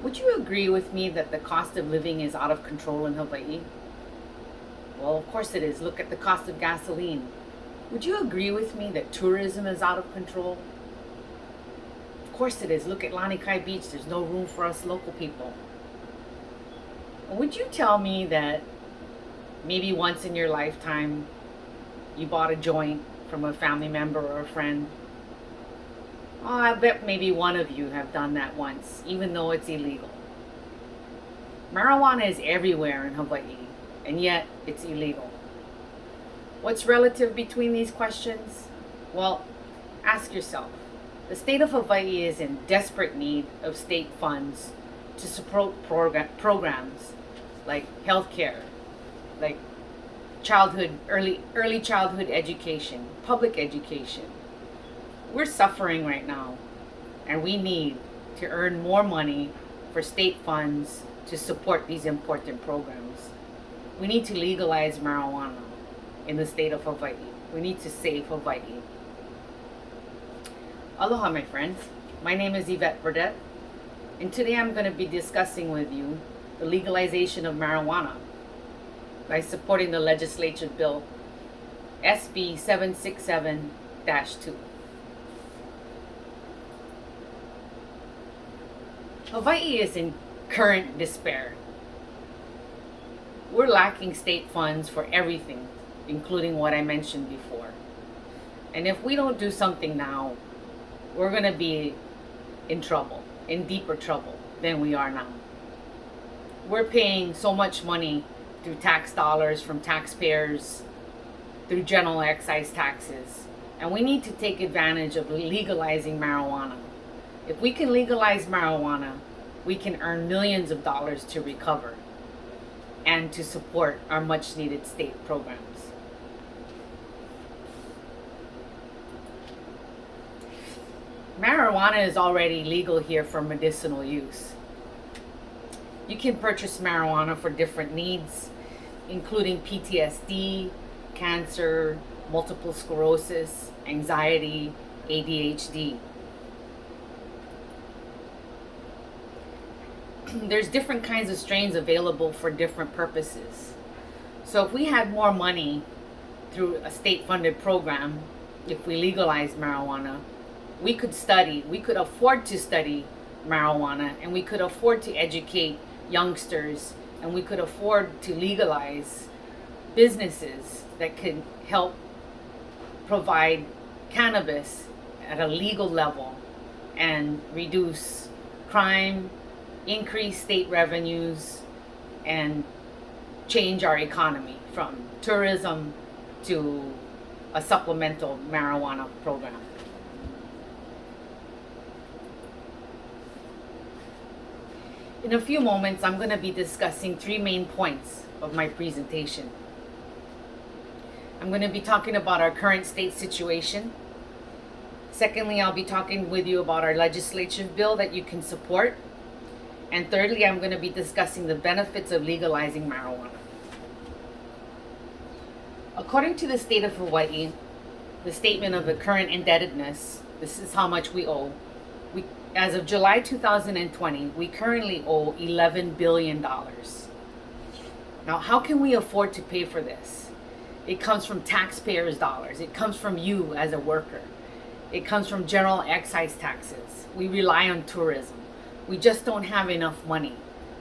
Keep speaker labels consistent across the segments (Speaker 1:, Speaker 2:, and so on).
Speaker 1: Would you agree with me that the cost of living is out of control in Hawaii? Well, of course it is. Look at the cost of gasoline. Would you agree with me that tourism is out of control? Of course it is. Look at Lanikai Beach. There's no room for us local people. Would you tell me that maybe once in your lifetime you bought a joint from a family member or a friend? Oh, I bet maybe one of you have done that once, even though it's illegal. Marijuana is everywhere in Hawaii, and yet it's illegal. What's relative between these questions? Well, ask yourself. The state of Hawaii is in desperate need of state funds to support programs like healthcare, like early childhood education, public education. We're suffering right now, and we need to earn more money for state funds to support these important programs. We need to legalize marijuana in the state of Hawaii. We need to save Hawaii. Aloha, my friends. My name is Yvette Burdette, and today I'm going to be discussing with you the legalization of marijuana by supporting the legislative bill SB 767-2. Hawaii is in current despair. We're lacking state funds for everything, including what I mentioned before. And if we don't do something now, we're going to be in trouble, in deeper trouble than we are now. We're paying so much money through tax dollars from taxpayers, through general excise taxes, and we need to take advantage of legalizing marijuana. If we can legalize marijuana, we can earn millions of dollars to recover and to support our much needed state programs. Marijuana is already legal here for medicinal use. You can purchase marijuana for different needs, including PTSD, cancer, multiple sclerosis, anxiety, ADHD. There's different kinds of strains available for different purposes. So if we had more money through a state-funded program, if we legalize marijuana, we could afford to study marijuana, and we could afford to educate youngsters, and we could afford to legalize businesses that could help provide cannabis at a legal level and reduce crime, increase state revenues, and change our economy from tourism to a supplemental marijuana program. In a few moments, I'm going to be discussing three main points of my presentation. I'm going to be talking about our current state situation. Secondly, I'll be talking with you about our legislative bill that you can support. And thirdly, I'm going to be discussing the benefits of legalizing marijuana. According to the state of Hawaii, the statement of the current indebtedness, this is how much we owe. As of July 2020, we currently owe $11 billion. Now, how can we afford to pay for this? It comes from taxpayers' dollars. It comes from you as a worker. It comes from general excise taxes. We rely on tourism. We just don't have enough money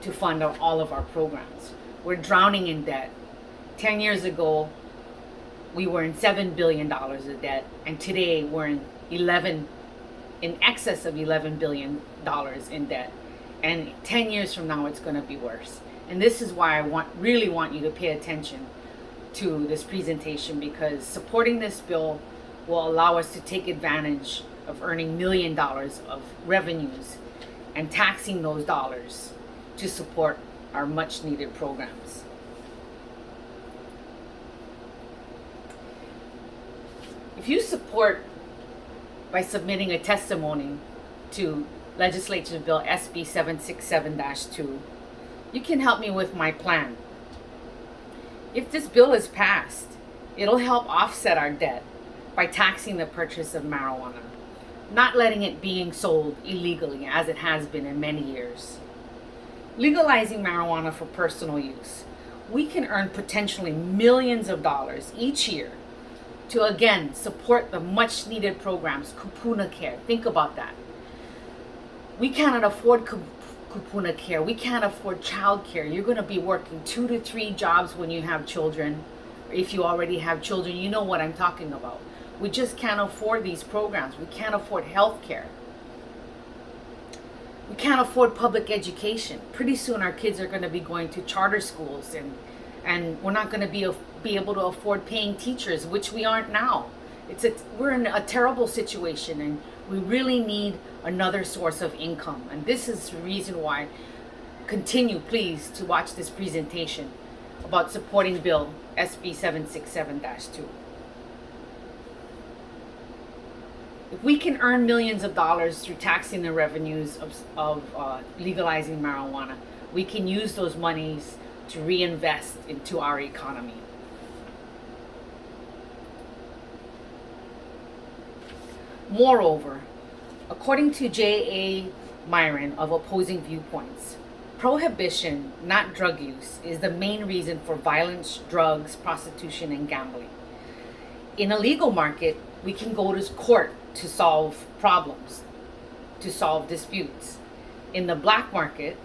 Speaker 1: to fund all of our programs. We're drowning in debt. 10 years ago, we were in $7 billion of debt, and today we're in excess of $11 billion in debt. And 10 years from now, it's going to be worse. And this is why I really want you to pay attention to this presentation, because supporting this bill will allow us to take advantage of earning $1 million of revenues and taxing those dollars to support our much needed programs. If you support by submitting a testimony to Legislative Bill SB 767-2, you can help me with my plan. If this bill is passed, it'll help offset our debt by taxing the purchase of marijuana, not letting it being sold illegally as it has been in many years. Legalizing marijuana for personal use, we can earn potentially millions of dollars each year to again support the much needed programs, kupuna care. Think about that. We cannot afford kupuna care. We can't afford child care. You're going to be working 2 to 3 jobs when you have children. If you already have children, you know what I'm talking about. We just can't afford these programs. We can't afford health care. We can't afford public education. Pretty soon our kids are going to be going to charter schools, and we're not going to be able to afford paying teachers, which we aren't now. We're in a terrible situation, and we really need another source of income. And this is the reason why continue, please, to watch this presentation about supporting Bill SB 767-2. If we can earn millions of dollars through taxing the revenues of legalizing marijuana, we can use those monies to reinvest into our economy. Moreover, according to J.A. Myron of Opposing Viewpoints, prohibition, not drug use, is the main reason for violence, drugs, prostitution, and gambling. In a legal market, we can go to court to solve problems, to solve disputes. In the black market,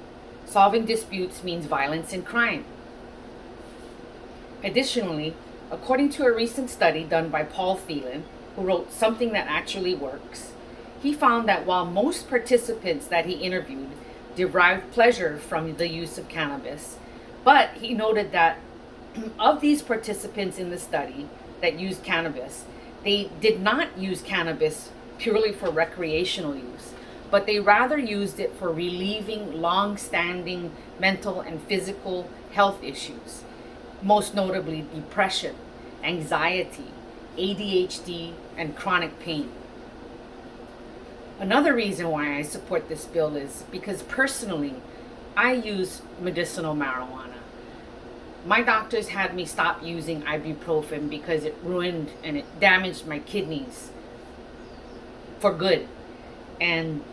Speaker 1: solving disputes means violence and crime. Additionally, according to a recent study done by Paul Phelan, who wrote Something That Actually Works, he found that while most participants that he interviewed derived pleasure from the use of cannabis, but he noted that of these participants in the study that used cannabis, they did not use cannabis purely for recreational use, but they rather used it for relieving long-standing mental and physical health issues, most notably depression, anxiety, ADHD, and chronic pain. Another reason why I support this bill is because personally, I use medicinal marijuana. My doctors had me stop using ibuprofen because it ruined and it damaged my kidneys for good. And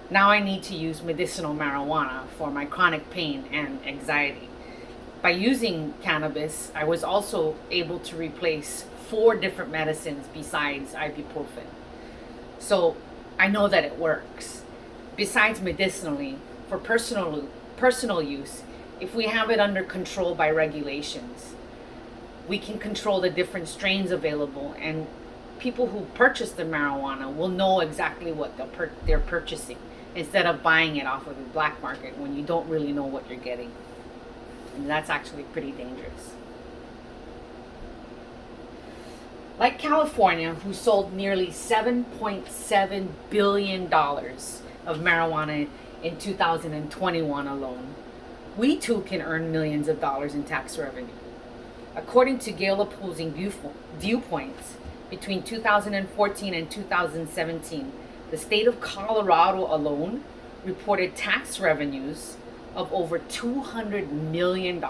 Speaker 1: now I need to use medicinal marijuana for my chronic pain and anxiety. By using cannabis, I was also able to replace 4 different medicines besides ibuprofen. So I know that it works. Besides medicinally, for personal use, if we have it under control by regulations, we can control the different strains available, and people who purchase the marijuana will know exactly what they're purchasing, instead of buying it off of the black market when you don't really know what you're getting. And that's actually pretty dangerous. Like California, who sold nearly $7.7 billion of marijuana in 2021 alone, we too can earn millions of dollars in tax revenue. According to Gale Opposing Viewpoints, between 2014 and 2017, the state of Colorado alone reported tax revenues of over $200 million.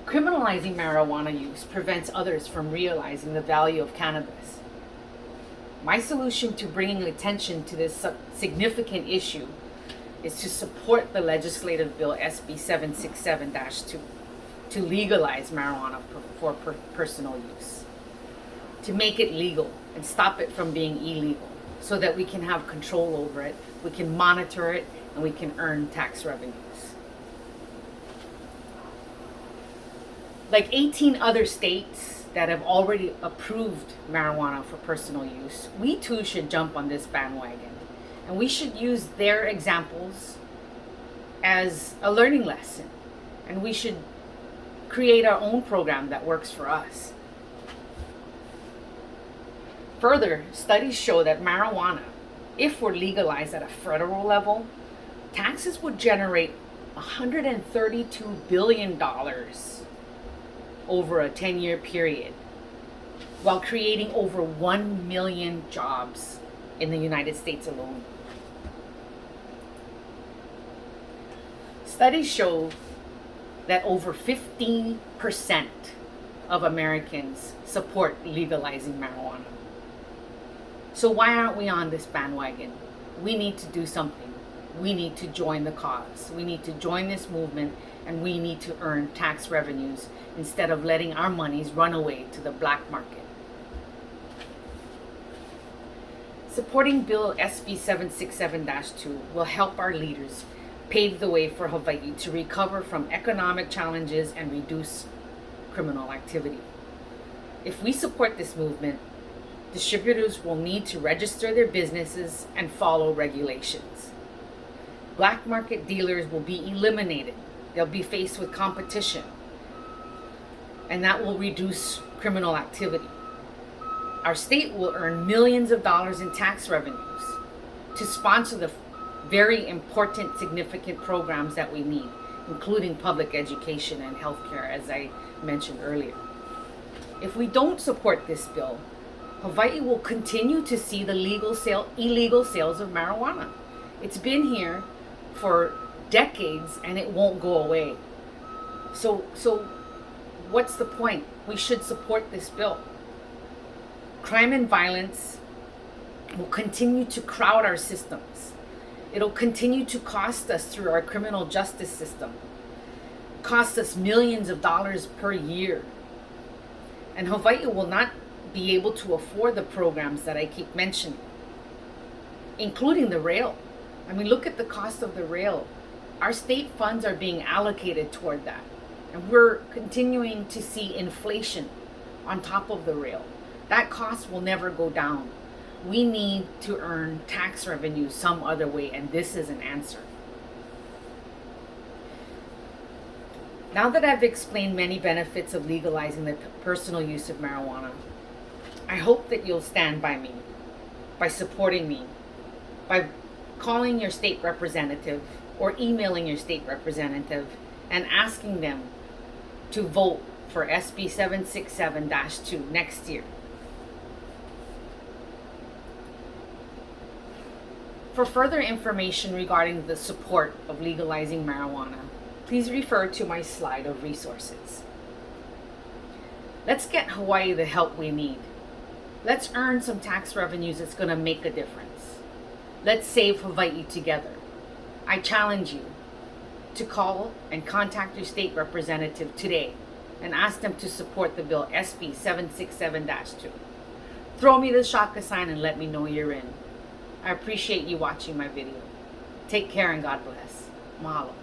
Speaker 1: Criminalizing marijuana use prevents others from realizing the value of cannabis. My solution to bringing attention to this significant issue is to support the legislative bill SB 767-2 to legalize marijuana for personal use, to make it legal and stop it from being illegal so that we can have control over it, we can monitor it, and we can earn tax revenues. Like 18 other states that have already approved marijuana for personal use, we too should jump on this bandwagon. And we should use their examples as a learning lesson. And we should create our own program that works for us. Further, studies show that marijuana, if we're legalized at a federal level, taxes would generate $132 billion over a 10-year period, while creating over 1 million jobs in the United States alone. Studies show that over 15% of Americans support legalizing marijuana. So why aren't we on this bandwagon? we need to do something. We need to join the cause. We need to join this movement, and we need to earn tax revenues instead of letting our monies run away to the black market. Supporting Bill SB 767-2 will help our leaders pave the way for Hawaii to recover from economic challenges and reduce criminal activity. If we support this movement, distributors will need to register their businesses and follow regulations. Black market dealers will be eliminated. They'll be faced with competition, and that will reduce criminal activity. Our state will earn millions of dollars in tax revenues to sponsor the very important, significant programs that we need, including public education and healthcare, as I mentioned earlier. If we don't support this bill, Hawaii will continue to see the illegal sales of marijuana. It's been here for decades and it won't go away. So what's the point? We should support this bill. Crime and violence will continue to crowd our systems. It'll continue to cost us through our criminal justice system, cost us millions of dollars per year. And Hawaii will not be able to afford the programs that I keep mentioning, including the rail. I mean, look at the cost of the rail. Our state funds are being allocated toward that. And we're continuing to see inflation on top of the rail. That cost will never go down. We need to earn tax revenue some other way, and this is an answer. Now that I've explained many benefits of legalizing the personal use of marijuana, I hope that you'll stand by me, by supporting me, by calling your state representative or emailing your state representative and asking them to vote for SB 767-2 next year. For further information regarding the support of legalizing marijuana, please refer to my slide of resources. Let's get Hawaii the help we need. Let's earn some tax revenues that's going to make a difference. Let's save Hawaii together. I challenge you to call and contact your state representative today and ask them to support the bill SB 767-2. Throw me the shaka sign and let me know you're in. I appreciate you watching my video. Take care and God bless. Mahalo.